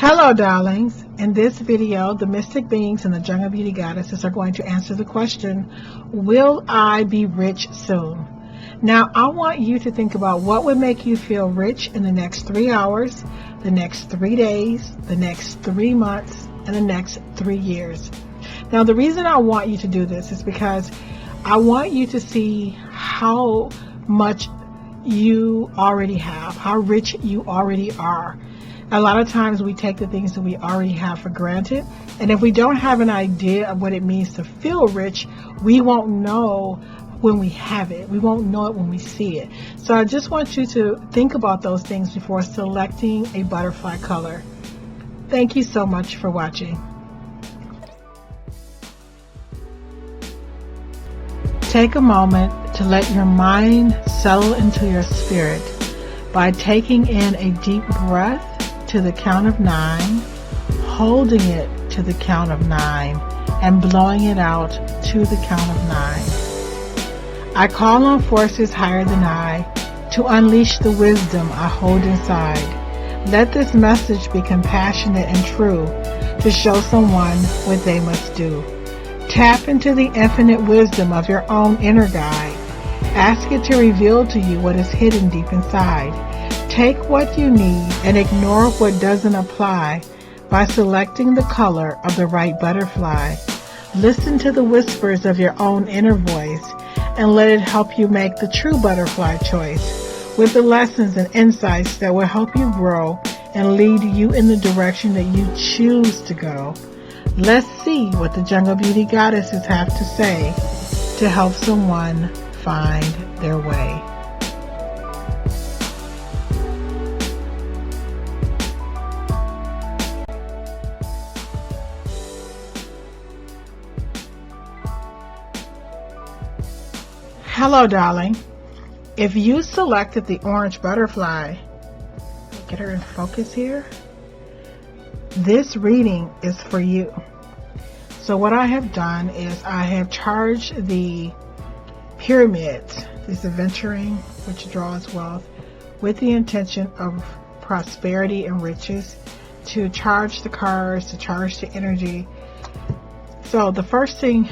Hello, darlings. In this video, the mystic beings and the jungle beauty goddesses are going to answer the question, will I be rich soon? Now, I want you to think about what would make you feel rich in the next 3 hours, the next 3 days, the next 3 months, and the next 3 years. Now, the reason I want you to do this is because I want you to see how much you already have, how rich you already are. A lot of times we take the things that we already have for granted, and if we don't have an idea of what it means to feel rich, we won't know when we have it. We won't know it when we see it. So I just want you to think about those things before selecting a butterfly color. Thank you so much for watching. Take a moment to let your mind settle into your spirit by taking in a deep breath to the count of 9, holding it to the count of 9, and blowing it out to the count of 9. I call on forces higher than I to unleash the wisdom I hold inside. Let this message be compassionate and true to show someone what they must do. Tap into the infinite wisdom of your own inner guide. Ask it to reveal to you what is hidden deep inside. Take what you need and ignore what doesn't apply by selecting the color of the right butterfly. Listen to the whispers of your own inner voice and let it help you make the true butterfly choice with the lessons and insights that will help you grow and lead you in the direction that you choose to go. Let's see what the Jungle Beauty Goddesses have to say to help someone find their way. Hello, darling. If you selected the orange butterfly, get her in focus here. This reading is for you. So what I have done is I have charged the pyramids, this aventuring which draws wealth, with the intention of prosperity and riches, to charge the cards, to charge the energy. So the first thing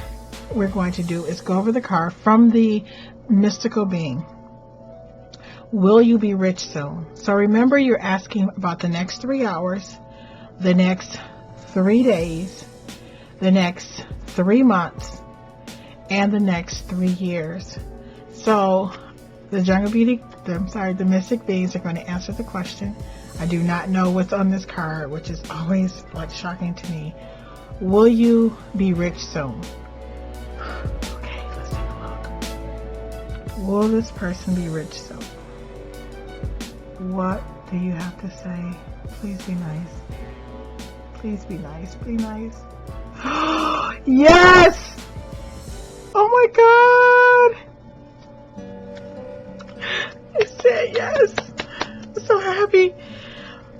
we're going to do is go over the card from the mystical being. Will you be rich soon? So remember, you're asking about the next 3 hours, the next 3 days, the next 3 months, and the next 3 years. So the the mystic beings are going to answer the question. I do not know what's on this card, which is always like shocking to me. Will you be rich soon? Okay, let's take a look. Will this person be rich soon? What do you have to say? Please be nice. Please be nice. Be nice. Yes! Oh my God! It said yes. I'm so happy.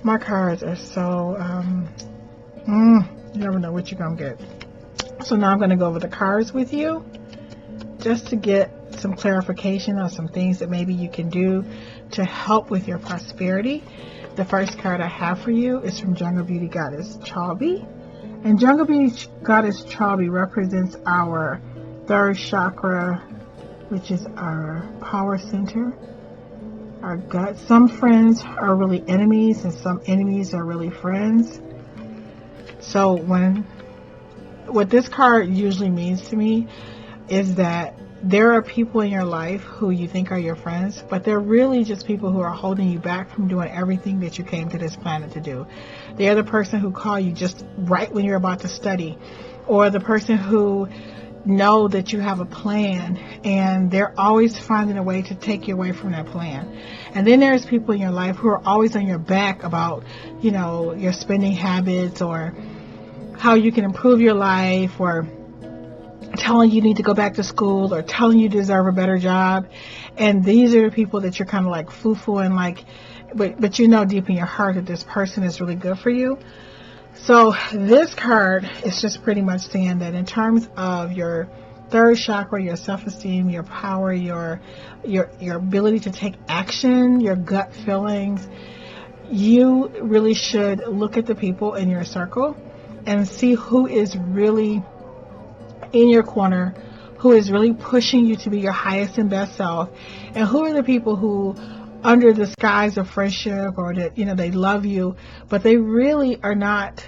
My cards are so, you never know what you're going to get. So now I'm going to go over the cards with you just to get some clarification on some things that maybe you can do to help with your prosperity. The first card I have for you is from Jungle Beauty Goddess Chalby. And Jungle Beauty Goddess Chalby represents our third chakra, which is our power center, our gut. Some friends are really enemies and some enemies are really friends. So what this card usually means to me is that there are people in your life who you think are your friends, but they're really just people who are holding you back from doing everything that you came to this planet to do. They're the person who call you just right when you're about to study, or the person who know that you have a plan and they're always finding a way to take you away from that plan. And then there's people in your life who are always on your back about, your spending habits or how you can improve your life, or telling you need to go back to school, or telling you deserve a better job. And these are the people that you're kind of like foo-fooing, like, but you know deep in your heart that this person is really good for you. So this card is just pretty much saying that in terms of your third chakra, your self-esteem, your power, your ability to take action, your gut feelings, you really should look at the people in your circle and see who is really in your corner, who is really pushing you to be your highest and best self, and who are the people who, under the skies of friendship, or that, you know, they love you, but they really are not,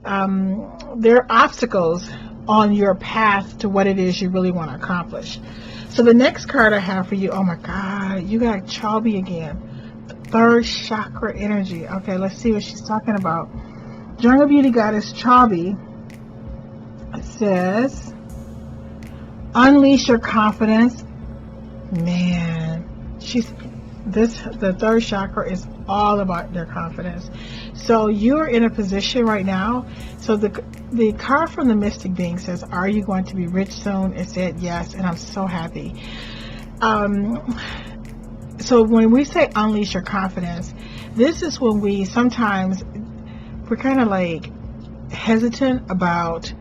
there are obstacles on your path to what it is you really want to accomplish. So the next card I have for you, oh my God, you got Chabi again. Third chakra energy. Okay, let's see what she's talking about. Jungle Beauty Goddess Chabi says, unleash your confidence. Man, the third chakra is all about their confidence. So you're in a position right now. So the card from the Mystic Being says, are you going to be rich soon? It said yes, and I'm so happy. So when we say unleash your confidence, this is when we're kind of like hesitant about,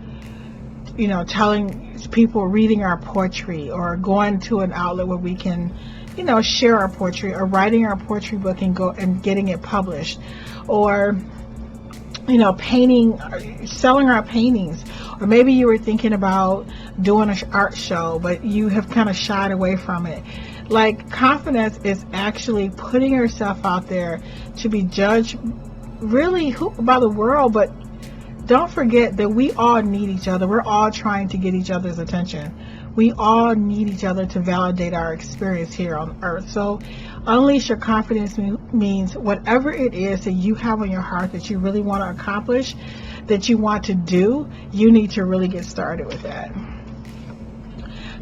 you know, telling people, reading our poetry, or going to an outlet where we can, you know, share our poetry, or writing our poetry book and go and getting it published, or, you know, painting, selling our paintings. Or maybe you were thinking about doing an art show, but you have kind of shied away from it. Like, confidence is actually putting yourself out there to be judged really by the world, but don't forget that we all need each other. We're all trying to get each other's attention. We all need each other to validate our experience here on earth. So unleash your confidence means whatever it is that you have on your heart that you really want to accomplish, that you want to do, you need to really get started with that.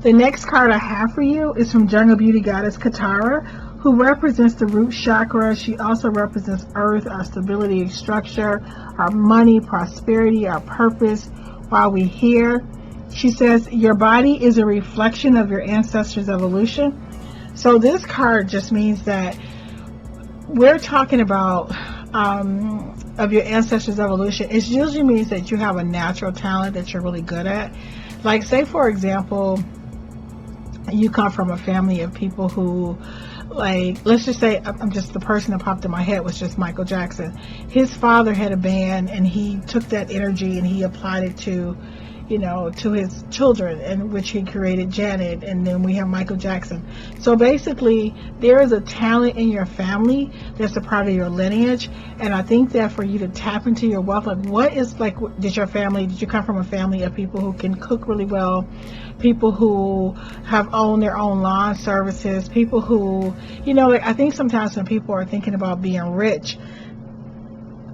The next card I have for you is from Jungle Beauty Goddess Katara, who represents the root chakra. She also represents earth, our stability and structure, our money, prosperity, our purpose while we're here. She says, your body is a reflection of your ancestors' evolution. So this card just means that we're talking about of your ancestors' evolution. It usually means that you have a natural talent that you're really good at. Like, say for example, you come from a family of people who, like, let's just say, the person that popped in my head was just Michael Jackson. His father had a band, and he took that energy and he applied it to, you know, to his children, in which he created Janet, and then we have Michael Jackson. So basically, there is a talent in your family that's a part of your lineage, and I think that for you to tap into your wealth, like, what is, like, did you come from a family of people who can cook really well, people who have owned their own lawn services, people who, you know, like, I think sometimes when people are thinking about being rich,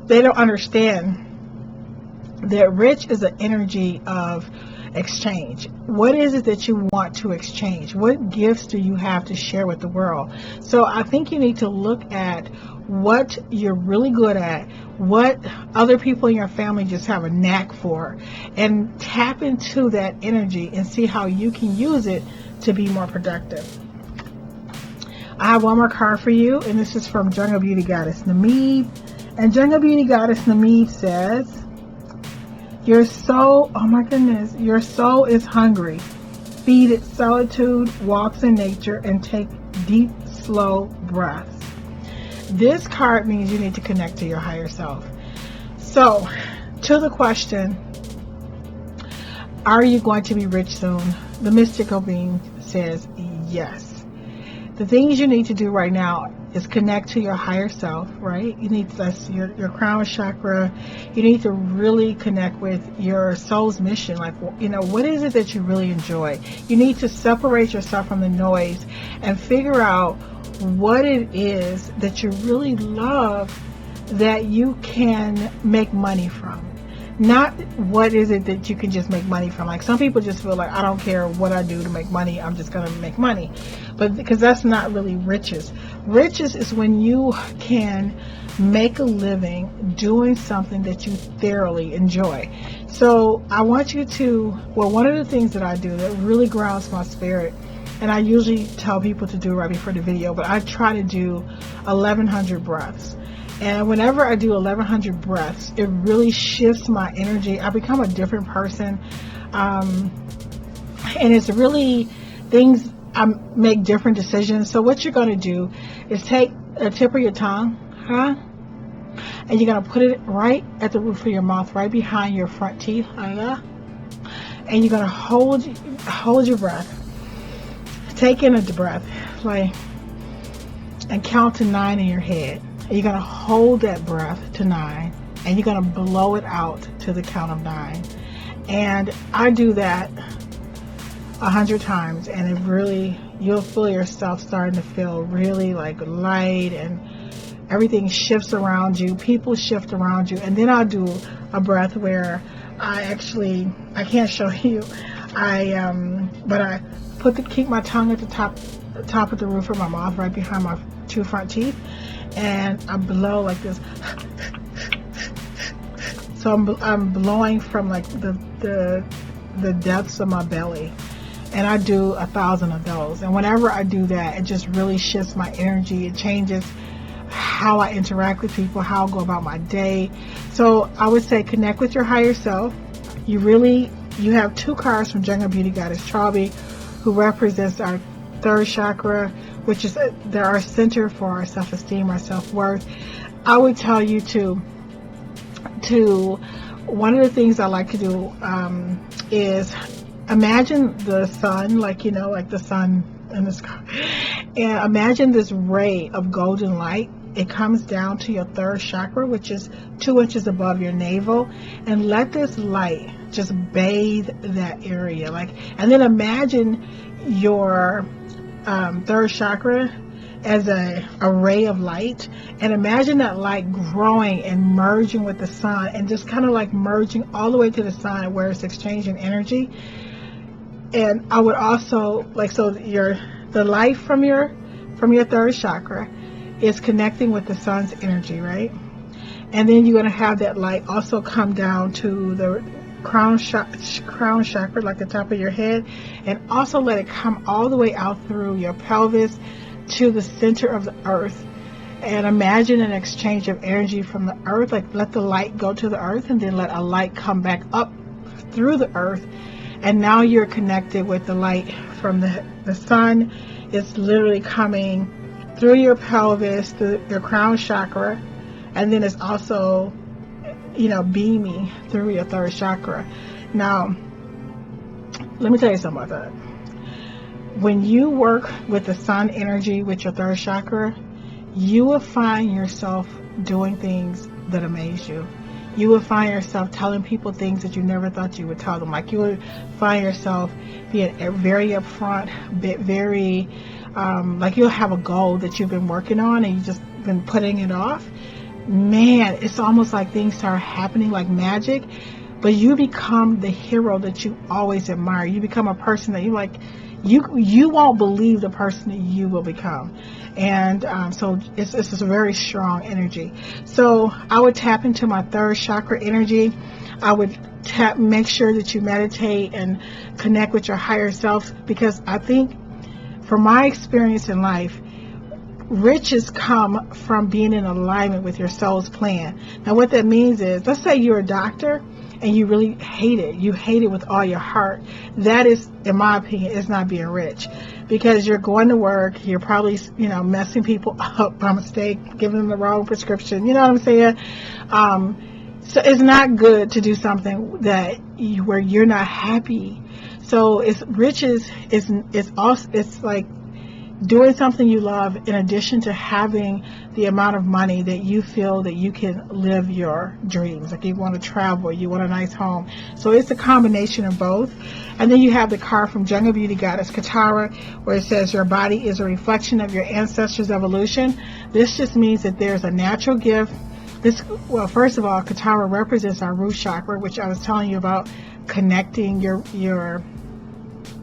they don't understand that rich is an energy of exchange. What is it that you want to exchange? What gifts do you have to share with the world? So I think you need to look at what you're really good at, what other people in your family just have a knack for, and tap into that energy and see how you can use it to be more productive. I have one more card for you, and this is from Jungle Beauty Goddess Namid. And Jungle Beauty Goddess Namid says, your soul, oh my goodness, your soul is hungry. Feed it solitude, walks in nature, and take deep, slow breaths. This card means you need to connect to your higher self. So, to the question, are you going to be rich soon? The mystical being says yes. The things you need to do right now is connect to your higher self, right? You need that's your crown chakra. You need to really connect with your soul's mission. Like, you know, what is it that you really enjoy? You need to separate yourself from the noise and figure out what it is that you really love that you can make money from. Not what is it that you can just make money from. Like, some people just feel like, I don't care what I do to make money, I'm just going to make money. But because that's not really riches. Riches is when you can make a living doing something that you thoroughly enjoy. So I want you to, well, one of the things that I do that really grounds my spirit, and I usually tell people to do right before the video, but I try to do 1,100 breaths. And whenever I do 1,100 breaths, it really shifts my energy. I become a different person. And it's really things, I make different decisions. So what you're going to do is take a tip of your tongue, and you're going to put it right at the roof of your mouth, right behind your front teeth, and you're going to hold your breath. Take in a breath, like, and count to 9 in your head. And you're going to hold that breath to 9, and you're going to blow it out to the count of 9. And I do that 100 times, and it really, you'll feel yourself starting to feel really like light, and everything shifts around you, people shift around you. And then I'll do a breath where I can't show you, but I keep my tongue at the top of the roof of my mouth, right behind my 2 front teeth, and I blow like this. So I'm blowing from like the depths of my belly, and I do 1,000 of those. And whenever I do that, it just really shifts my energy. It changes how I interact with people, how I go about my day. So I would say connect with your higher self. You have 2 cards from Jungle Beauty Goddess Traube, who represents our 3rd chakra, which is our center for our self-esteem, our self-worth. I would tell you to one of the things I like to do is imagine the sun, like the sun in the sky, and imagine this ray of golden light. It comes down to your 3rd chakra, which is 2 inches above your navel, and let this light just bathe that area, and then imagine your 3rd chakra as a ray of light, and imagine that light growing and merging with the sun, and just kind of like merging all the way to the sun where it's exchanging energy. And I would also the light from your 3rd chakra is connecting with the sun's energy, right? And then you're going to have that light also come down to the crown chakra, like the top of your head, and also let it come all the way out through your pelvis to the center of the earth. And imagine an exchange of energy from the earth, like let the light go to the earth, and then let a light come back up through the earth. And now you're connected with the light from the sun. It's literally coming through your pelvis, through your crown chakra, and then it's also beaming through your 3rd chakra. Now, let me tell you something about that. When you work with the sun energy with your 3rd chakra, you will find yourself doing things that amaze you. You will find yourself telling people things that you never thought you would tell them. Like, you would find yourself being very upfront, very like you'll have a goal that you've been working on and you've just been putting it off. Man, it's almost like things start happening like magic, but you become the hero that you always admire. You become a person that you won't believe the person that you will become. And so it's a very strong energy. So I would tap into my 3rd chakra energy. I would make sure that you meditate and connect with your higher self, because I think from my experience in life, riches come from being in alignment with your soul's plan. Now what that means is, let's say you're a doctor and you really hate it. You hate it with all your heart. That is, in my opinion, is not being rich, because you're going to work, you're probably, messing people up by mistake, giving them the wrong prescription. You know what I'm saying? So it's not good to do something where you're not happy. So riches is like doing something you love in addition to having the amount of money that you feel that you can live your dreams. Like you want to travel, you want a nice home. So it's a combination of both. And then you have the card from Jungle Beauty Goddess Katara, where it says your body is a reflection of your ancestors' evolution. This just means that there's a natural gift. First of all, Katara represents our root chakra, which I was telling you about. Connecting your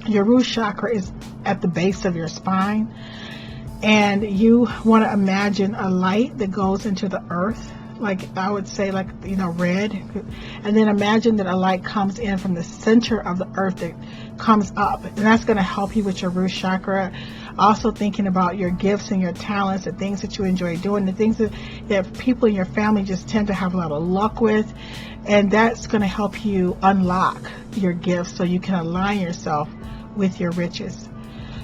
root chakra is at the base of your spine, and you want to imagine a light that goes into the earth, like I would say, like red, and then imagine that a light comes in from the center of the earth that comes up, and that's going to help you with your root chakra. Also thinking about your gifts and your talents, the things that you enjoy doing, the things that people in your family just tend to have a lot of luck with, and that's going to help you unlock your gifts so you can align yourself with your riches.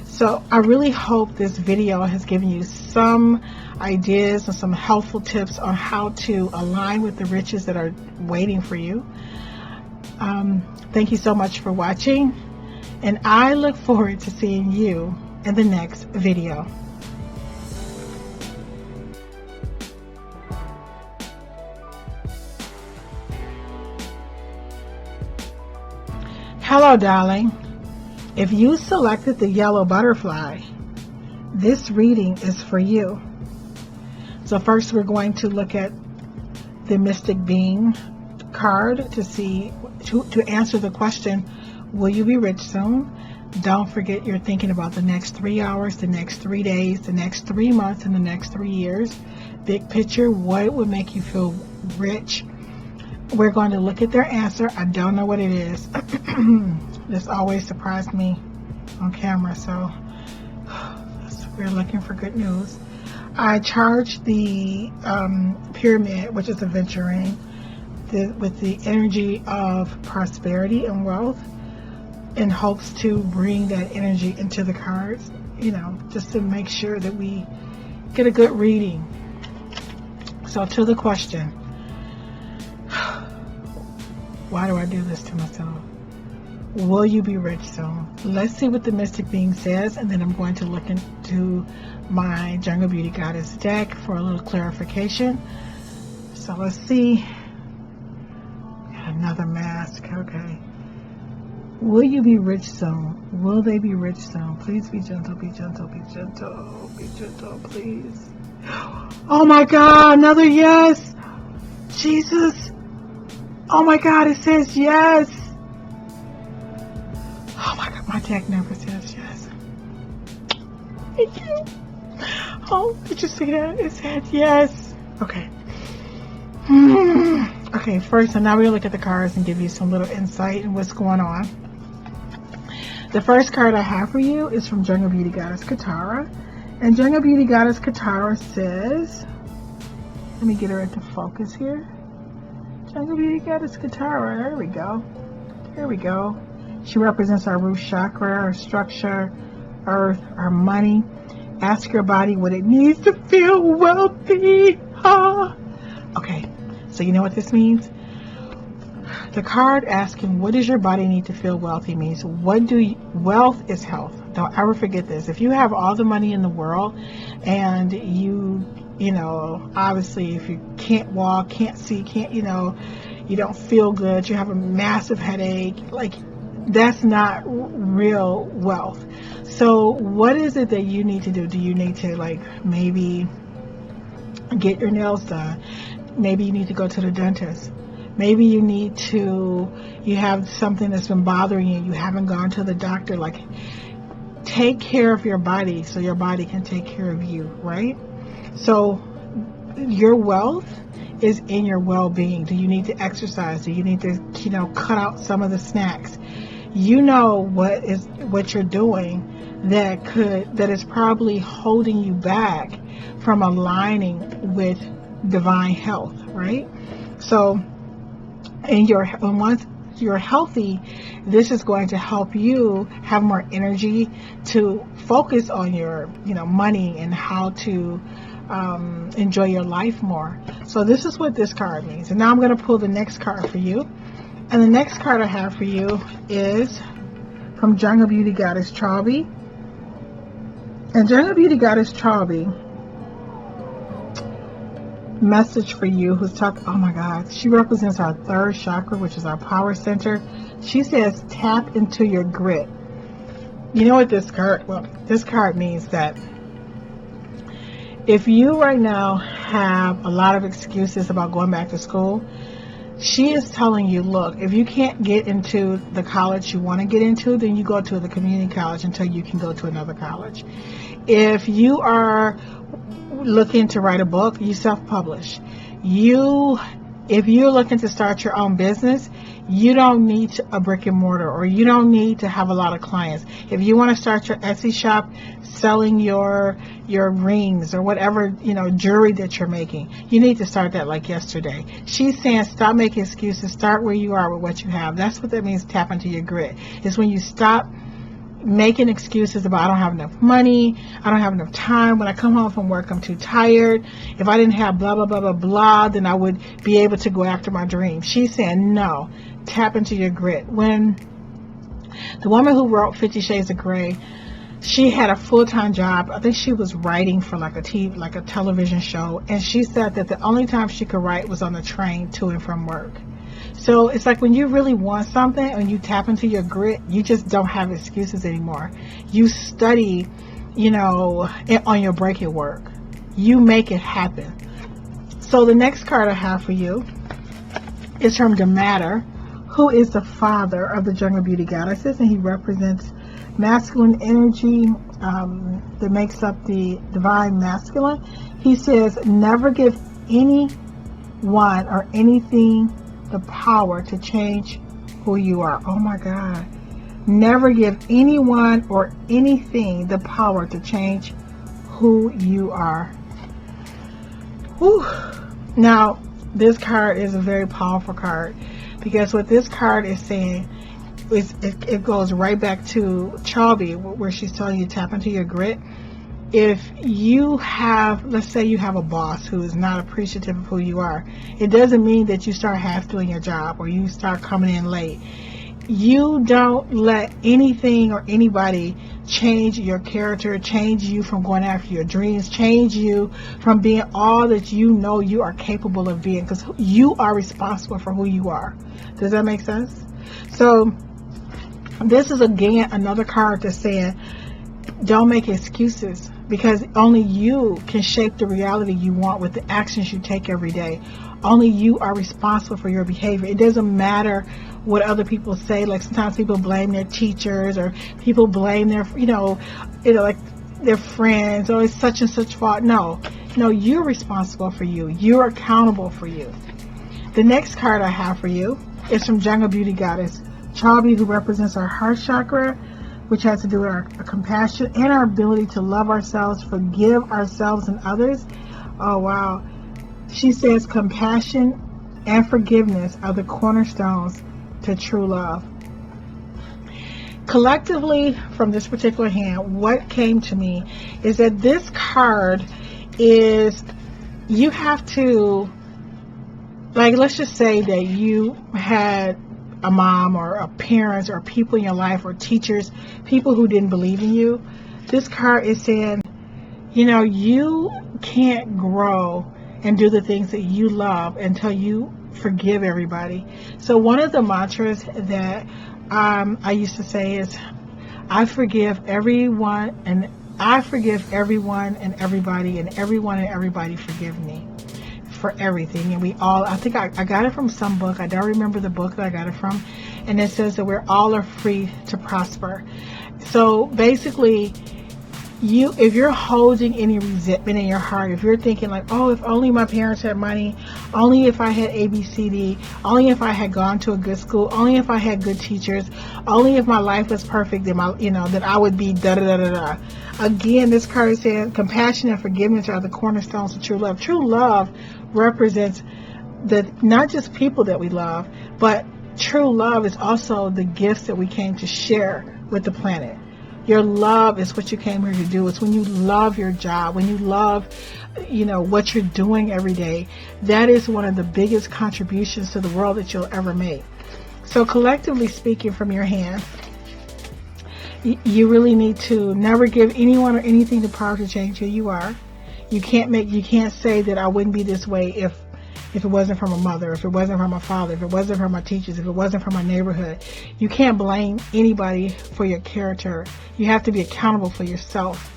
So I really hope this video has given you some ideas and some helpful tips on how to align with the riches that are waiting for you. Thank you so much for watching, and I look forward to seeing you in the next video. Hello, darling. If you selected the yellow butterfly, this reading is for you. So first we're going to look at the Mystic Being card to see, to answer the question, will you be rich soon? Don't forget you're thinking about the next 3 hours, the next 3 days, the next 3 months, and the next 3 years. Big picture, what would make you feel rich? We're going to look at their answer. I don't know what it is. This always surprised me on camera, so we're looking for good news. I charged the pyramid, which is a venturing, with the energy of prosperity and wealth, in hopes to bring that energy into the cards, you know, just to make sure that we get a good reading. So to the question, why do I do this to myself? Will you be rich soon? Let's see what the Mystic Being says, and then I'm going to look into my Jungle Beauty Goddess deck for a little clarification. So let's see. Another mask. Okay. Will you be rich soon? Will they be rich soon? Please be gentle, be gentle, be gentle, be gentle, please. Oh my God, another yes. Jesus. Oh my God, it says yes. Oh my God, my deck never says yes. Thank you. Oh, did you see that? It said yes. Okay. Okay, first, so now we'll look at the cards and give you some little insight in what's going on. The first card I have for you is from Jungle Beauty Goddess Katara. And Jungle Beauty Goddess Katara says, let me get her into focus here. Jungle Beauty Goddess Katara, there we go. There we go. She represents our root chakra, our structure, earth, our money. Ask your body what it needs to feel wealthy. Ah. Okay, so you know what this means? The card asking, what does your body need to feel wealthy means, wealth is health. Don't ever forget this. If you have all the money in the world and you know, obviously if you can't walk, can't see, you don't feel good, you have a massive headache, like, that's not real wealth. So what is it that you need to do? Do you need to, like, maybe get your nails done? Maybe you need to go to the dentist. Maybe you have something that's been bothering you. You haven't gone to the doctor. Like, take care of your body so your body can take care of you, right? So your wealth is in your well-being. Do you need to exercise? Do you need to, cut out some of the snacks? You know what you're doing that is probably holding you back from aligning with divine health, right? So, once you're healthy, this is going to help you have more energy to focus on your, money and how to enjoy your life more. So this is what this card means. And now I'm going to pull the next card for you. And the next card I have for you is from Jungle Beauty Goddess Chalby. And Jungle Beauty Goddess Chalby, message for you who's talking, oh my God, she represents our third chakra, which is our power center. She says, tap into your grit. You know what this card means that if you right now have a lot of excuses about going back to school, she is telling you, look, if you can't get into the college you want to get into, then you go to the community college until you can go to another college. If you are looking to write a book, you self-publish. If you're looking to start your own business, you don't need a brick and mortar, or you don't need to have a lot of clients. If you want to start your Etsy shop selling your rings or whatever, jewelry that you're making, you need to start that like yesterday. She's saying stop making excuses, start where you are with what you have. That's what that means, tap into your grit. It's when you stop making excuses about I don't have enough money, I don't have enough time. When I come home from work, I'm too tired. If I didn't have blah, blah, blah, blah, blah, then I would be able to go after my dreams. She's saying, no, tap into your grit. When the woman who wrote 50 Shades of Grey, she had a full-time job. I think she was writing for like a television show. And she said that the only time she could write was on the train to and from work. So it's like when you really want something and you tap into your grit, you just don't have excuses anymore. You study, on your break at work. You make it happen. So the next card I have for you is from Demeter, who is the father of the jungle beauty goddesses, and he represents masculine energy that makes up the divine masculine. He says, never give anyone or anything the power to change who you are. Oh my God. Never give anyone or anything the power to change who you are. Whew. Now, this card is a very powerful card, because what this card is saying is it goes right back to Chalby, where she's telling you tap into your grit. If you have, let's say you have a boss who is not appreciative of who you are, it doesn't mean that you start half doing your job or you start coming in late. You don't let anything or anybody change your character, change you from going after your dreams, change you from being all that you know you are capable of being, because you are responsible for who you are. Does that make sense? So this is again another card that's saying don't make excuses, because only you can shape the reality you want with the actions you take every day. Only you are responsible for your behavior. It doesn't matter what other people say. Like sometimes people blame their teachers, or people blame their, like their friends, or it's such and such fault. No, you're responsible for you. You're accountable for you. The next card I have for you is from Jungle Beauty Goddess Chalby, who represents our heart chakra, which has to do with our compassion and our ability to love ourselves, forgive ourselves and others. Oh, wow. She says compassion and forgiveness are the cornerstones to true love. Collectively, from this particular hand, what came to me is that this card is, you have to, like, let's just say that you had a mom or a parents or people in your life or teachers, people who didn't believe in you. This card is saying, you can't grow and do the things that you love until you forgive everybody. So one of the mantras that I used to say is, I forgive everyone and everybody, and everyone and everybody forgive me for everything. And we all, I think I got it from some book. I don't remember the book that I got it from. And it says that we're all are free to prosper. So basically, if you're holding any resentment in your heart, if you're thinking like, oh, if only my parents had money, only if I had ABCD, only if I had gone to a good school, only if I had good teachers, only if my life was perfect, then that I would be da da da da da. Again, this card is saying compassion and forgiveness are the cornerstones of true love. True love represents not just people that we love, but true love is also the gifts that we came to share with the planet. Your love is what you came here to do. It's when you love your job, when you love, what you're doing every day. That is one of the biggest contributions to the world that you'll ever make. So collectively speaking, from your hand, you really need to never give anyone or anything the power to change who you are. You can't say that I wouldn't be this way if it wasn't from a mother, if it wasn't from my father, if it wasn't from my teachers, if it wasn't from my neighborhood. You can't blame anybody for your character. You have to be accountable for yourself.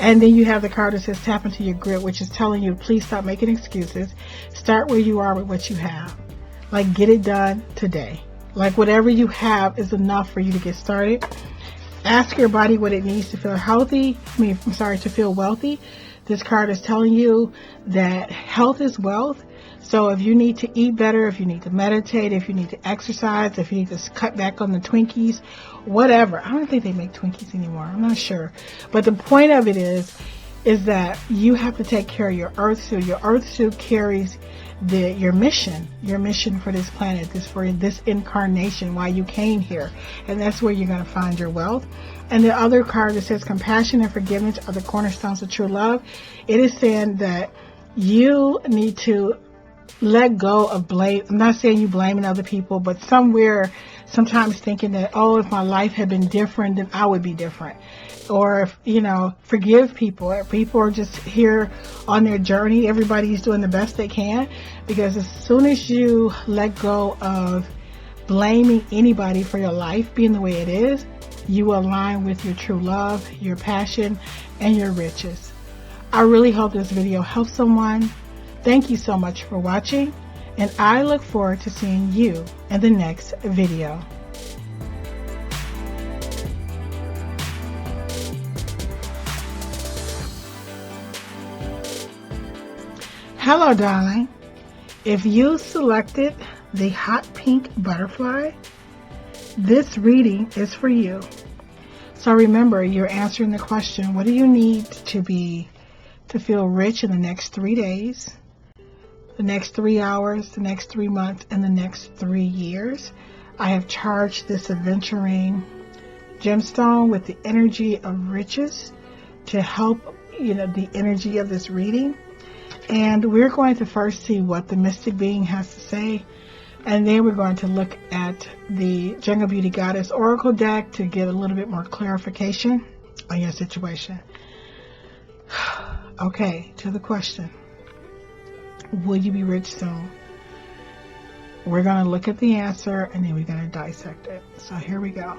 And then you have the card that says tap into your grit, which is telling you, please stop making excuses. Start where you are with what you have. Like, get it done today. Like, whatever you have is enough for you to get started. Ask your body what it needs to feel to feel wealthy. This card is telling you that health is wealth. So if you need to eat better, if you need to meditate, if you need to exercise, if you need to cut back on the Twinkies, whatever. I don't think they make Twinkies anymore. I'm not sure. But the point of it is that you have to take care of your earth suit. Your earth suit carries your mission for this planet, for this incarnation, why you came here. And that's where you're going to find your wealth. And the other card that says compassion and forgiveness are the cornerstones of true love. It is saying that you need to let go of blame. I'm not saying you blaming other people, but sometimes thinking that, oh, if my life had been different, then I would be different. Or, forgive people. People are just here on their journey. Everybody's doing the best they can. Because as soon as you let go of blaming anybody for your life being the way it is, you align with your true love, your passion, and your riches. I really hope this video helps someone. Thank you so much for watching, and I look forward to seeing you in the next video. Hello, darling. If you selected the hot pink butterfly, this reading is for you. So remember, you're answering the question, what do you need to feel rich in the next 3 days, the next 3 hours, the next 3 months, and the next 3 years? I have charged this aventuring gemstone with the energy of riches to help, the energy of this reading. And we're going to first see what the mystic being has to say. And then we're going to look at the Jungle Beauty Goddess Oracle deck to get a little bit more clarification on your situation. Okay, to the question. Will you be rich soon? We're going to look at the answer and then we're going to dissect it. So here we go.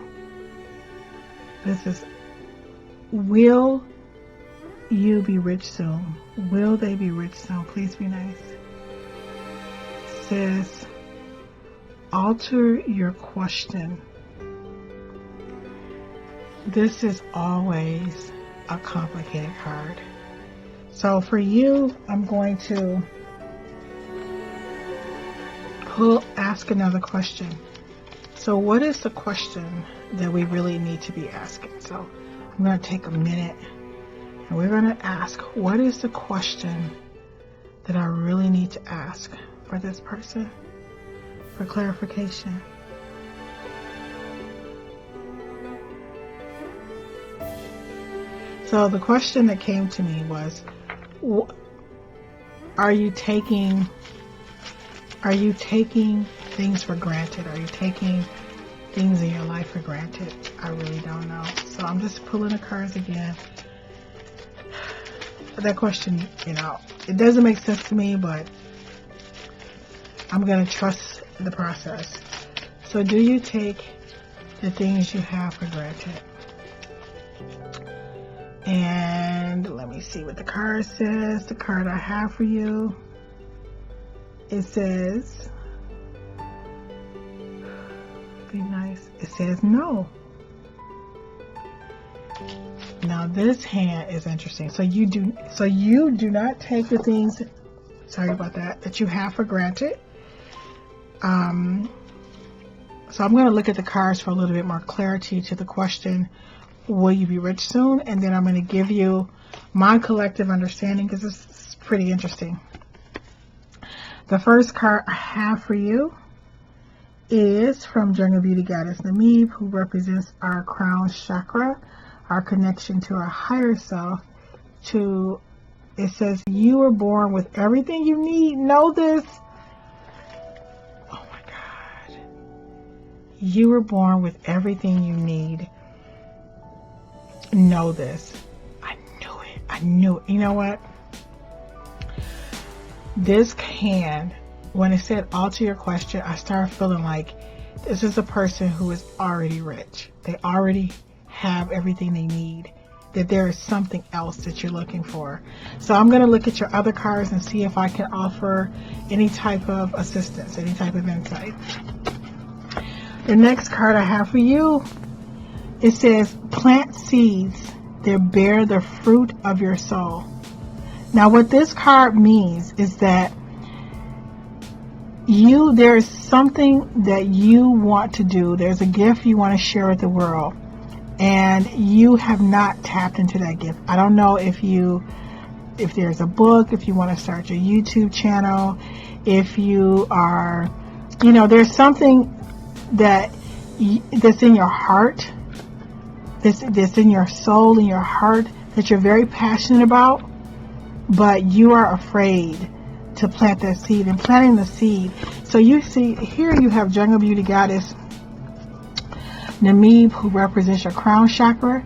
This is, will you be rich soon? Will they be rich soon? Please be nice. It says, alter your question. This is always a complicated card. So for you, I'm going to ask another question. So what is the question that we really need to be asking? So I'm going to take a minute and we're going to ask, what is the question that I really need to ask for this person for clarification? So the question that came to me was, are you taking things for granted? Are you taking things in your life for granted? I really don't know. So I'm just pulling the cards again. That question, it doesn't make sense to me, but I'm going to trust the process. So do you take the things you have for granted? And let me see what the card says. The card I have for you, it says, be nice. It says no. Now this hand is interesting. So you do not take the things, sorry about that you have for granted. So I'm going to look at the cards for a little bit more clarity to the question, will you be rich soon? And then I'm going to give you my collective understanding, because this is pretty interesting. The first card I have for you is from Jungle Beauty Goddess Namib, who represents our crown chakra, our connection to our higher self. It says, you were born with everything you need. Know this. Oh my God. You were born with everything you need. Know this. I knew it. You know what? This hand, when it said alter your question, I started feeling like this is a person who is already rich. They already have everything they need. That there is something else that you're looking for. So I'm going to look at your other cards and see if I can offer any type of assistance, any type of insight. The next card I have for you, it says, plant seeds that bear the fruit of your soul. Now what this card means is that there is something that you want to do. There's a gift you want to share with the world, and you have not tapped into that gift. I don't know if there's a book, if you want to start your YouTube channel, if you are, there's something that's in your heart, that's in your soul, in your heart, that you're very passionate about, but you are afraid to plant that seed. And planting the seed, so you see here you have Jungle Beauty Goddess Namib, who represents your crown chakra,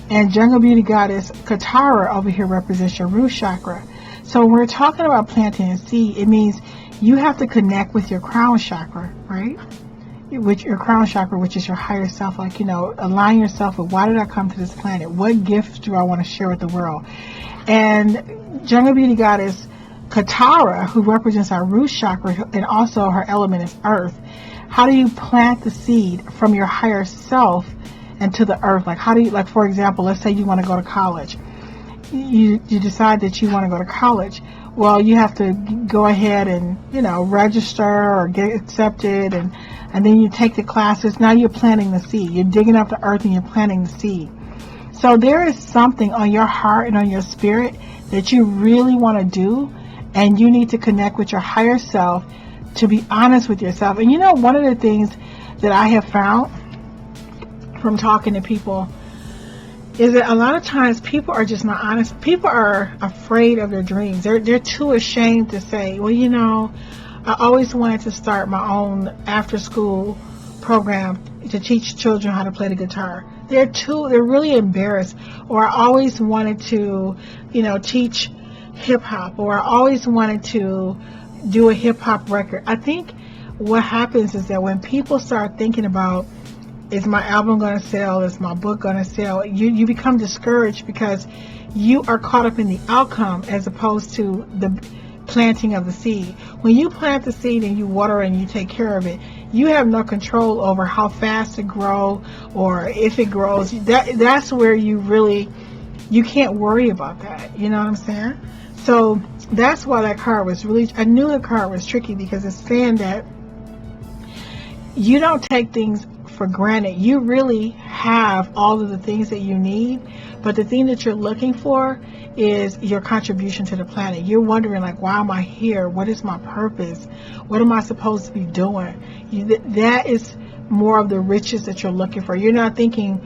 and Jungle Beauty Goddess Katara over here represents your root chakra. So when we're talking about planting a seed, it means you have to connect with your crown chakra, right? With your crown chakra, which is your higher self, like, align yourself with, why did I come to this planet? What gifts do I want to share with the world? And Jungle Beauty Goddess Katara, who represents our root chakra, and also her element is earth. How do you plant the seed from your higher self into the earth? Like, how do you, like, for example, let's say you want to go to college. You decide that you want to go to college. Well, you have to go ahead and, register or get accepted, and then you take the classes. Now you're planting the seed. You're digging up the earth and you're planting the seed. So there is something on your heart and on your spirit that you really want to do, and you need to connect with your higher self to be honest with yourself. And one of the things that I have found from talking to people is that a lot of times people are just not honest. People are afraid of their dreams. They're too ashamed to say, well, I always wanted to start my own after school program to teach children how to play the guitar. They're really embarrassed. Or I always wanted to, teach hip hop, or I always wanted to do a hip hop record. I think what happens is that when people start thinking about, is my album going to sell? Is my book going to sell? You become discouraged because you are caught up in the outcome as opposed to the planting of the seed. When you plant the seed and you water it and you take care of it, you have no control over how fast it grows or if it grows. That's where you can't worry about that. You know what I'm saying? So that's why that card was really, I knew the card was tricky, because it's saying that you don't take things for granted. You really have all of the things that you need, but the thing that you're looking for is your contribution to the planet. You're wondering, like, why am I here? What is my purpose? What am I supposed to be doing? That is more of the riches that you're looking for. You're not thinking,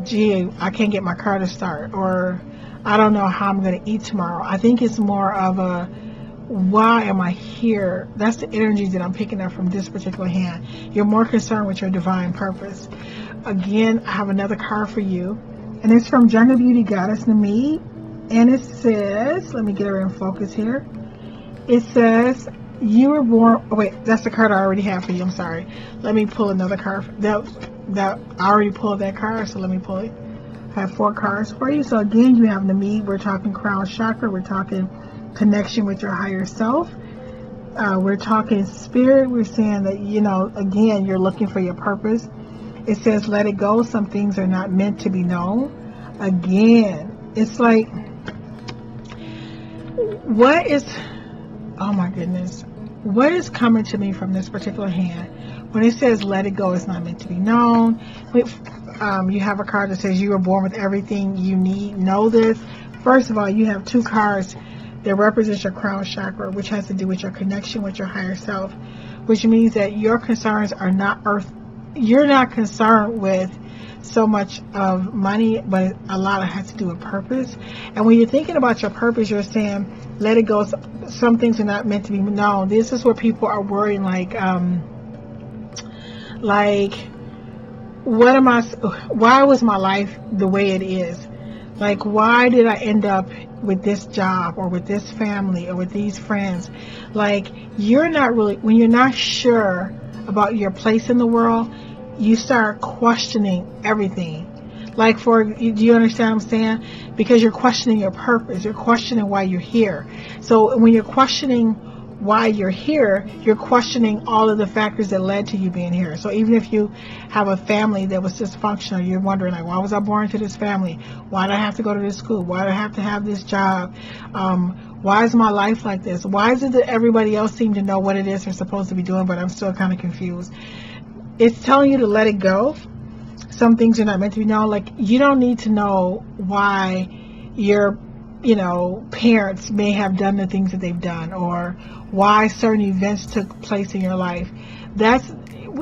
gee, I can't get my car to start, or I don't know how I'm going to eat tomorrow. I think it's more of a, why am I here? That's the energies that I'm picking up from this particular hand. You're more concerned with your divine purpose. Again, I have another card for you, and it's from Jungle Beauty Goddess Namib, and it says, let me get her in focus here. It says, you were born, oh wait, that's the card I already have for you. I'm sorry. Let me pull another card. That I already pulled that card, so let me pull it. I have 4 cards for you. So again, you have Namib. We're talking crown chakra. We're talking connection with your higher self. We're talking spirit. We're saying that, again, you're looking for your purpose. It says, let it go. Some things are not meant to be known. Again, it's like, oh my goodness, what is coming to me from this particular hand? When it says, let it go, it's not meant to be known. You have a card that says you were born with everything you need. Know this. First of all, you have 2 cards that represents your crown chakra, which has to do with your connection with your higher self, which means that your concerns are not earth. You're not concerned with so much of money, but a lot of it has to do with purpose. And when you're thinking about your purpose, you're saying, let it go. Some things are not meant to be known. This is where people are worrying, like, why was my life the way it is? Like, why did I end up with this job or with this family or with these friends? Like, you're not really, when you're not sure about your place in the world, you start questioning everything. Like, do you understand what I'm saying? Because you're questioning your purpose. You're questioning why you're here. So when you're questioning why you're here, you're questioning all of the factors that led to you being here. So even if you have a family that was dysfunctional, you're wondering, like, why was I born into this family? Why did I have to go to this school? Why do I have to have this job? Why is my life like this? Why is it that everybody else seems to know what it is they're supposed to be doing, but I'm still kind of confused? It's telling you to let it go. Some things are not meant to be known. Like, you don't need to know why you're parents may have done the things that they've done, or why certain events took place in your life. That's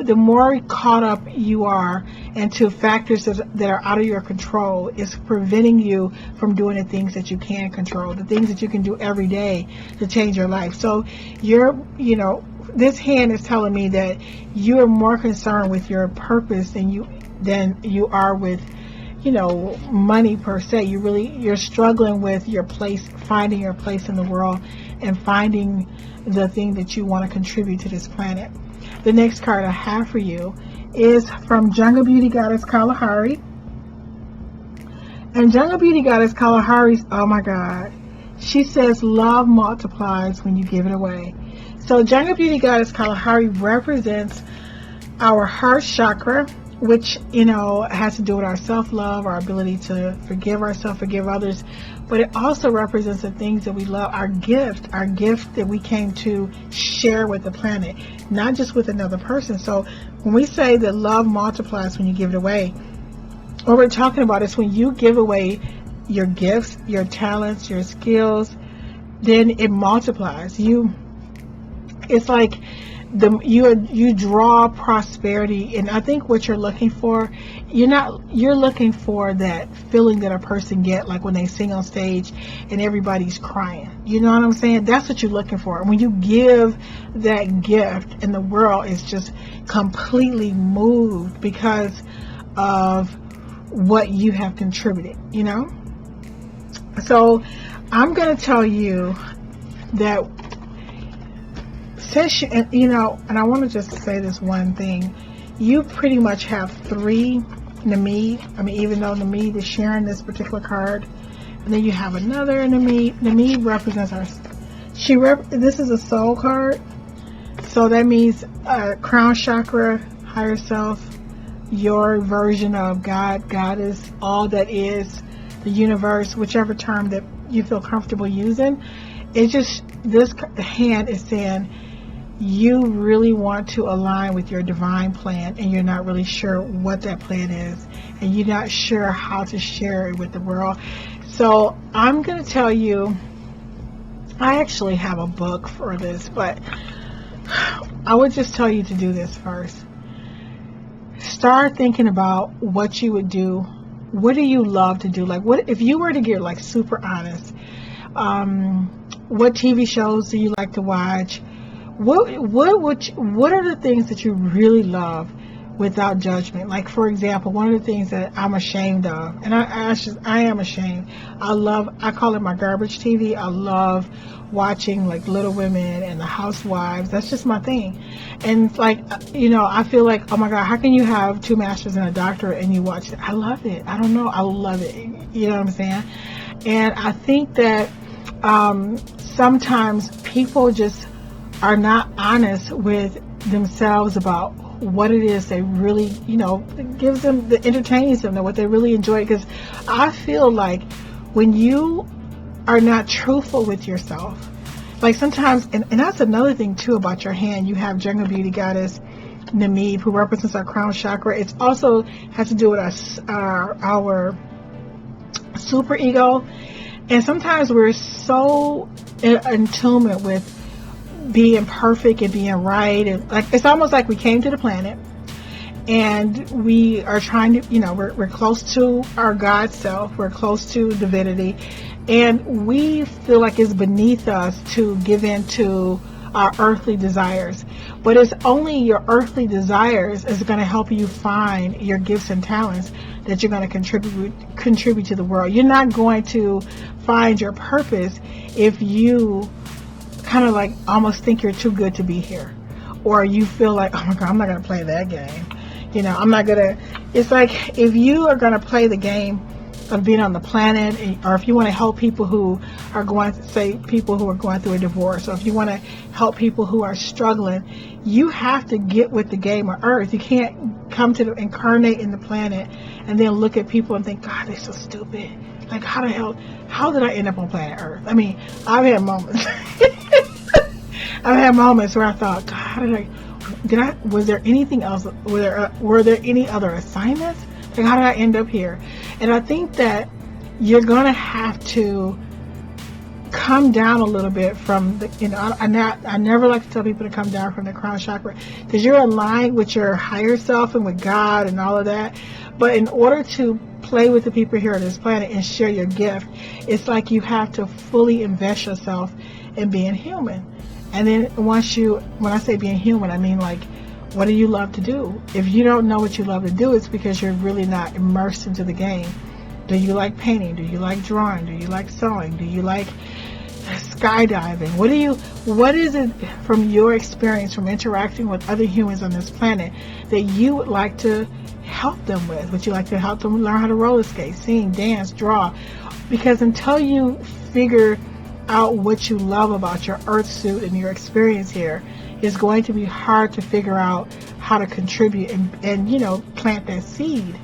the more caught up you are into factors that are out of your control, is preventing you from doing the things that you can control, the things that you can do every day to change your life. So this hand is telling me that you are more concerned with your purpose than you are with money per se. You're struggling with your place, finding your place in the world, and finding the thing that you want to contribute to this planet. The next card I have for you is from Jungle Beauty Goddess Kalahari. And Jungle Beauty Goddess Kalahari, oh my God, she says love multiplies when you give it away. So Jungle Beauty Goddess Kalahari represents our heart chakra, which has to do with our self-love, our ability to forgive ourselves, forgive others, but it also represents the things that we love, our gift that we came to share with the planet, not just with another person. So when we say that love multiplies when you give it away, what we're talking about is when you give away your gifts, your talents, your skills, then it multiplies. It's like you draw prosperity, and I think what you're looking for, you're looking for that feeling that a person get, like when they sing on stage and everybody's crying. You know what I'm saying? That's what you're looking for. And when you give that gift, and the world is just completely moved because of what you have contributed, So I'm going to tell you that since and I want to just say this one thing, you pretty much have 3 Namid. I mean, even though Namid is sharing this particular card, and then you have another Namid. Namid represents this is a soul card, so that means crown chakra, higher self, your version of God, Goddess, all that is, the universe, whichever term that you feel comfortable using. It's just, this hand is saying you really want to align with your divine plan, and you're not really sure what that plan is, and you're not sure how to share it with the world. So I'm going to tell you, I actually have a book for this, but I would just tell you to do this first. Start thinking about what you would do. What do you love to do? Like, what if you were to get like super honest? What TV shows do you like to watch? What are the things that you really love without judgment? Like, for example, one of the things that I'm ashamed of, and I am ashamed. I call it my garbage TV. I love watching like Little Women and the Housewives. That's just my thing. And like, I feel like, oh my God, how can you have 2 masters and a doctorate and you watch it? I love it. I don't know. I love it. You know what I'm saying? And I think that sometimes people just are not honest with themselves about what it is they really, gives them, that entertains them, what they really enjoy. Because I feel like when you are not truthful with yourself, like sometimes, and that's another thing too about your hand, you have Jungle Beauty Goddess Namib, who represents our crown chakra. It also has to do with our super ego, and sometimes we're so in tune with being perfect and being right, and like it's almost like we came to the planet and we are trying to, we're close to our God self, we're close to divinity, and we feel like it's beneath us to give in to our earthly desires. But it's only your earthly desires is going to help you find your gifts and talents that you're going to contribute to the world. You're not going to find your purpose if you kind of like almost think you're too good to be here, or you feel like, oh my God, I'm not going to play that game. I'm not going to, it's like if you are going to play the game of being on the planet, or if you want to help people who are going through a divorce, or if you want to help people who are struggling, you have to get with the game of Earth. You can't come to incarnate in the planet and then look at people and think, God, they're so stupid. Like, how did I end up on planet Earth? I mean, I've had moments. I've had moments where I thought, God, was there anything else? Were there any other assignments? Like, how did I end up here? And I think that you're going to have to come down a little bit from the, I never like to tell people to come down from the crown chakra, because you're aligned with your higher self and with God and all of that. But in order to play with the people here on this planet and share your gift, it's like you have to fully invest yourself in being human. And then once you, when I say being human, I mean like, what do you love to do? If you don't know what you love to do, it's because you're really not immersed into the game. Do you like painting? Do you like drawing? Do you like sewing? Do you like skydiving? What is it from your experience, from interacting with other humans on this planet, that you would like to help them with? Would you like to help them learn how to roller skate, sing, dance, draw? Because until you figure out what you love about your earth suit and your experience here, it's going to be hard to figure out how to contribute and plant that seed.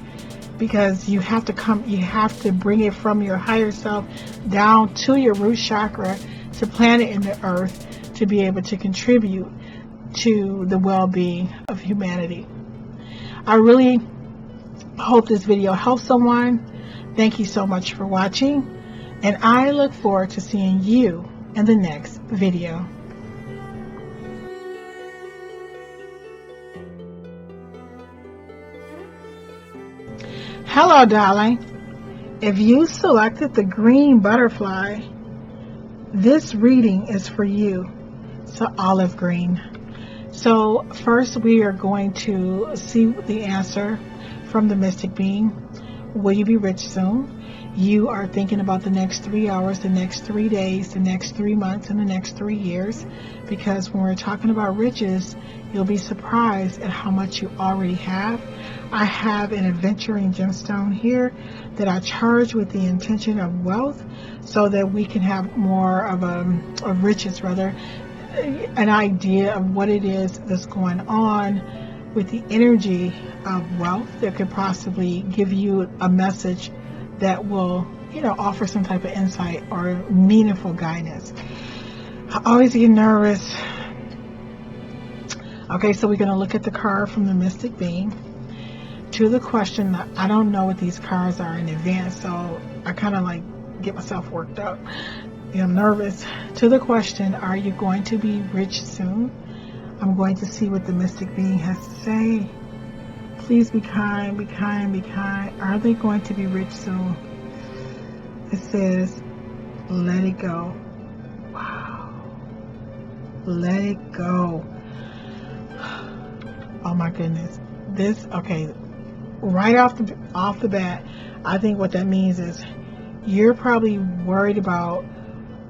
Because you have to bring it from your higher self down to your root chakra to plant it in the earth to be able to contribute to the well-being of humanity. I really hope this video helps someone. Thank you so much for watching, and I look forward to seeing you in the next video. Hello, darling. If you selected the green butterfly, this reading is for you. So olive green. So first we are going to see the answer from the mystic being. Will you be rich soon? You are thinking about the next 3 hours, the next 3 days, the next 3 months, and the next 3 years. Because when we're talking about riches, you'll be surprised at how much you already have. I have an adventuring gemstone here that I charge with the intention of wealth, so that we can have more of riches, rather, an idea of what it is that's going on with the energy of wealth that could possibly give you a message that will, offer some type of insight or meaningful guidance. I always get nervous. Okay, so we're going to look at the card from the mystic being. To the question, I don't know what these cards are in advance, so I kind of like get myself worked up. I'm nervous. To the question, are you going to be rich soon? I'm going to see what the mystic being has to say. Please be kind, be kind, be kind. Are they going to be rich soon? It says, let it go. Wow. Let it go. Oh my goodness. Okay. Right off the bat, I think what that means is you're probably worried about,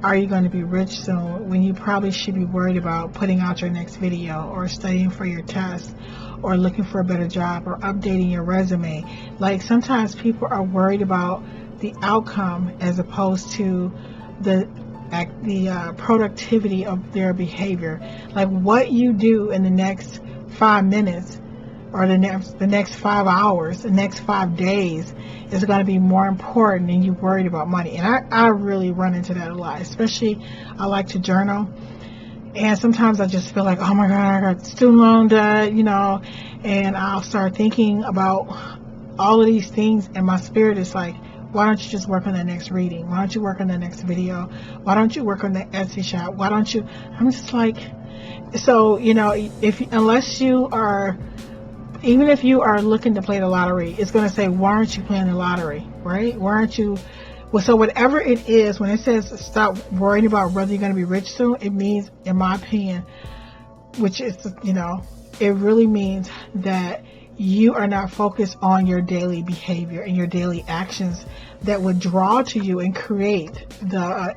are you going to be rich soon, when you probably should be worried about putting out your next video, or studying for your test, or looking for a better job, or updating your resume. Like, sometimes people are worried about the outcome as opposed to the productivity of their behavior. Like, what you do in the next 5 minutes, or the next 5 hours, the next 5 days, is going to be more important than you worried about money. And I really run into that a lot. Especially, I like to journal, and sometimes I just feel like, oh my God, I got student loan debt, and I'll start thinking about all of these things, and my spirit is like, why don't you just work on the next reading? Why don't you work on the next video? Why don't you work on the Etsy shop? Why don't you? I'm just like, so, unless you are, even if you are looking to play the lottery, it's going to say, why aren't you playing the lottery, right? Why aren't you? Well, so whatever it is, when it says stop worrying about whether you're going to be rich soon, it means, in my opinion, which is, it really means that you are not focused on your daily behavior and your daily actions that would draw to you and create the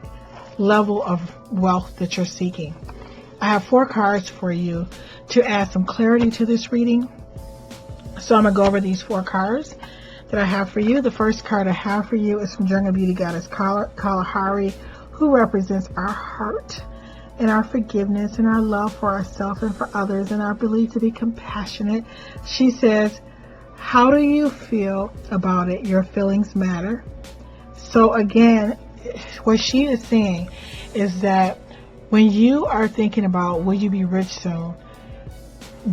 level of wealth that you're seeking. I have 4 cards for you to add some clarity to this reading. So I'm going to go over these 4 cards that I have for you. The first card I have for you is from Jungle Beauty Goddess Kalahari, who represents our heart and our forgiveness and our love for ourselves and for others, and our ability to be compassionate. She says, how do you feel about it? Your feelings matter. So again, what she is saying is that when you are thinking about, will you be rich soon,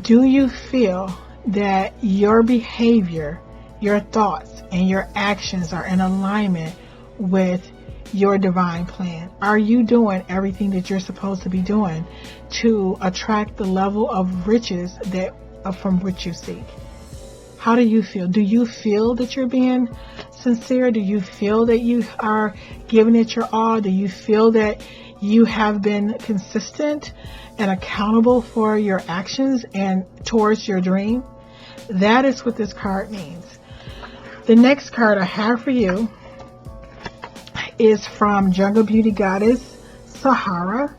do you feel that your behavior, your thoughts, and your actions are in alignment with your divine plan? Are you doing everything that you're supposed to be doing to attract the level of riches that from which you seek? How do you feel? Do you feel that you're being sincere? Do you feel that you are giving it your all? Do you feel that you have been consistent and accountable for your actions and towards your dream? That is what this card means. The next card I have for you is from Jungle Beauty Goddess Sahara.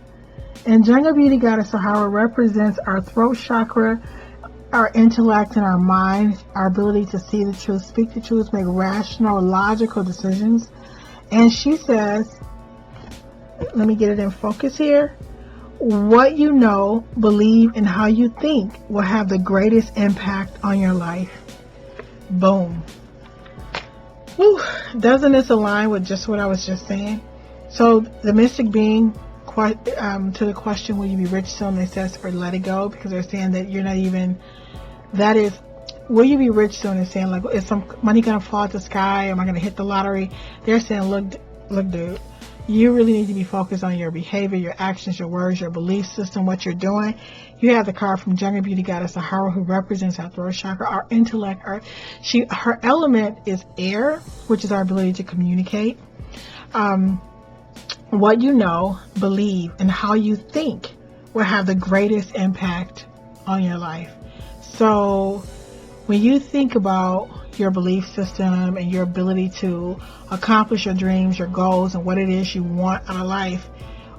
And Jungle Beauty Goddess Sahara represents our throat chakra, our intellect and our mind, our ability to see the truth, speak the truth, make rational, logical decisions. And she says, let me get it in focus here. What you know, believe, and how you think will have the greatest impact on your life. Boom. Whew. Doesn't this align with just what I was just saying? So the mystic being, to the question, will you be rich soon? They says for let it go, because they're saying that you're not even, that is, will you be rich soon? Is saying like, is some money going to fall out the sky? Am I going to hit the lottery? They're saying, look, dude, you really need to be focused on your behavior, your actions, your words, your belief system, what you're doing. You have the card from Jungle Beauty Goddess Sahara, who represents our throat chakra, our intellect. Her element is air, which is our ability to communicate. What you know, believe, and how you think will have the greatest impact on your life. So when you think about your belief system and your ability to accomplish your dreams, your goals, and what it is you want out of life,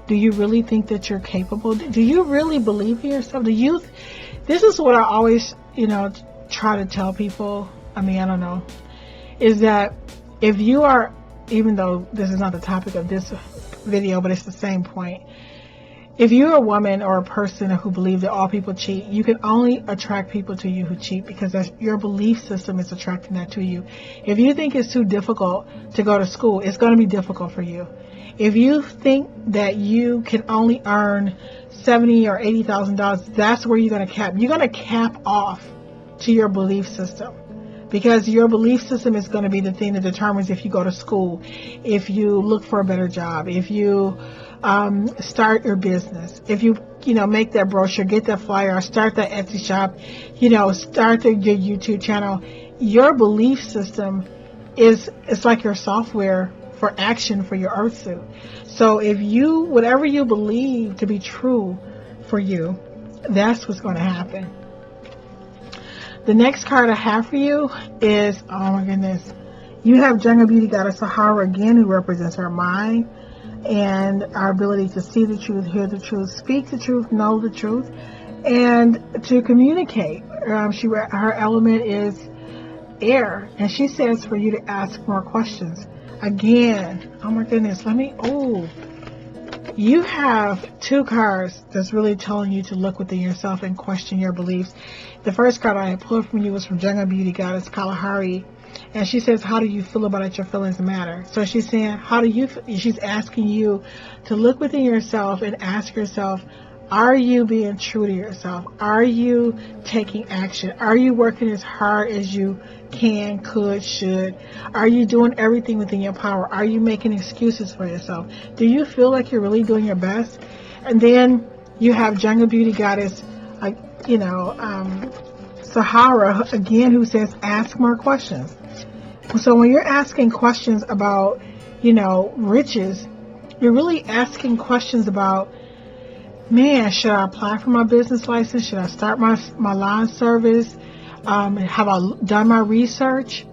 do you really think that you're capable? Do you really believe in yourself? This is what I always, try to tell people. I don't know, is that if you are, even though this is not the topic of this video, but it's the same point. If you're a woman or a person who believes that all people cheat, you can only attract people to you who cheat, because your belief system is attracting that to you. If you think it's too difficult to go to school, it's going to be difficult for you. If you think that you can only earn $70,000 or $80,000, that's where you're going to cap. You're going to cap off to your belief system, because your belief system is going to be the thing that determines if you go to school, if you look for a better job, if you start your business, if you make that brochure, get that flyer, start that Etsy shop, start your YouTube channel. Your belief system it's like your software for action for your earth suit. So if whatever you believe to be true for you, that's what's going to happen. The next card I have for you is, oh my goodness, you have Jungle Beauty Goddess Sahara again, who represents our mind and our ability to see the truth, hear the truth, speak the truth, know the truth, and to communicate. Her element is air, and she says for you to ask more questions. Again, oh my goodness, you have two cards that's really telling you to look within yourself and question your beliefs. The first card I had pulled from you was from Jungle Beauty Goddess Kalahari, and she says, how do you feel about it? Your feelings matter. So she's saying, she's asking you to look within yourself and ask yourself, are you being true to yourself? Are you taking action? Are you working as hard as you can, could, should? Are you doing everything within your power? Are you making excuses for yourself? Do you feel like you're really doing your best? And then you have Jungle Beauty Goddess, Sahara again, who says ask more questions. So when you're asking questions about, riches, you're really asking questions about, man, should I apply for my business license? Should I start my line service? Have I done my research?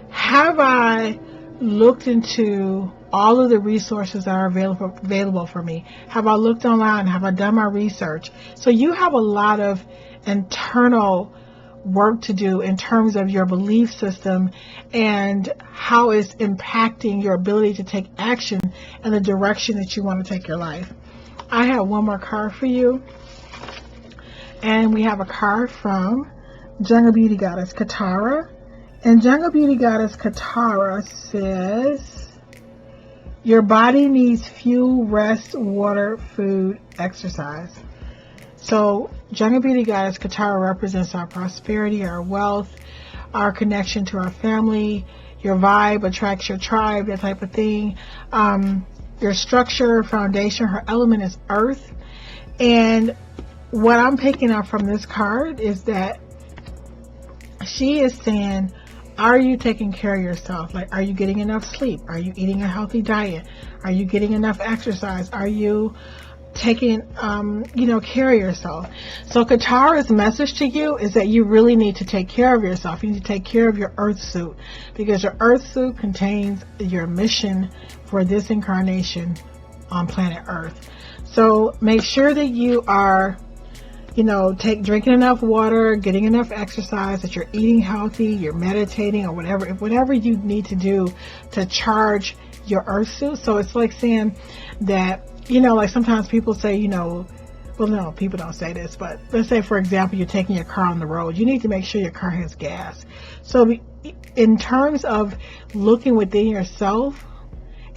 Have I looked into all of the resources that are available for me? Have I looked online? Have I done my research? So you have a lot of internal work to do in terms of your belief system and how it's impacting your ability to take action in the direction that you want to take your life. I have one more card for you, and we have a card from Jungle Beauty Goddess Katara, and Jungle Beauty Goddess Katara says your body needs fuel, rest, water, food, exercise. So Jungle Beauty Goddess Katara represents our prosperity, our wealth, our connection to our family, your vibe attracts your tribe, that type of thing. Your structure, foundation, her element is earth. And what I'm picking up from this card is that she is saying, are you taking care of yourself? Like, are you getting enough sleep? Are you eating a healthy diet? Are you getting enough exercise? Are you taking, care of yourself? So Katara's message to you is that you really need to take care of yourself. You need to take care of your earth suit, because your earth suit contains your mission for this incarnation on planet Earth. So make sure that you are, drinking enough water, getting enough exercise, that you're eating healthy, you're meditating, or whatever you need to do to charge your earth suit. So it's like saying that, like sometimes people say, well, no, people don't say this, but let's say, for example, you're taking your car on the road. You need to make sure your car has gas. So in terms of looking within yourself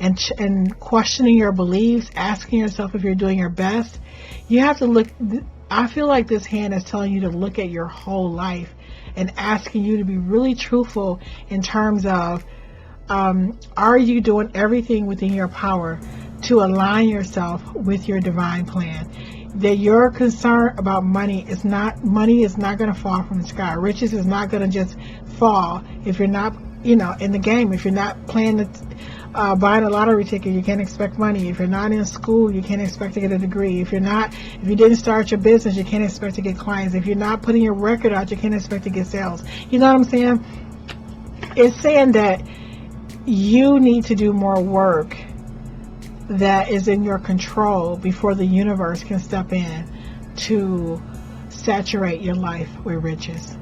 and questioning your beliefs, asking yourself if you're doing your best, you have to look. I feel like this hand is telling you to look at your whole life and asking you to be really truthful in terms of, are you doing everything within your power to align yourself with your divine plan? That your concern about money is not going to fall from the sky. Riches is not going to just fall if you're not, in the game. If you're not playing buying a lottery ticket, you can't expect money. If you're not in school, you can't expect to get a degree. If you didn't start your business, you can't expect to get clients. If you're not putting your record out, you can't expect to get sales. You know what I'm saying? It's saying that you need to do more work that is in your control before the universe can step in to saturate your life with riches.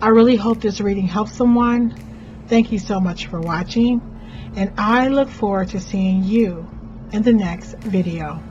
I really hope this reading helps someone. Thank you so much for watching, and I look forward to seeing you in the next video.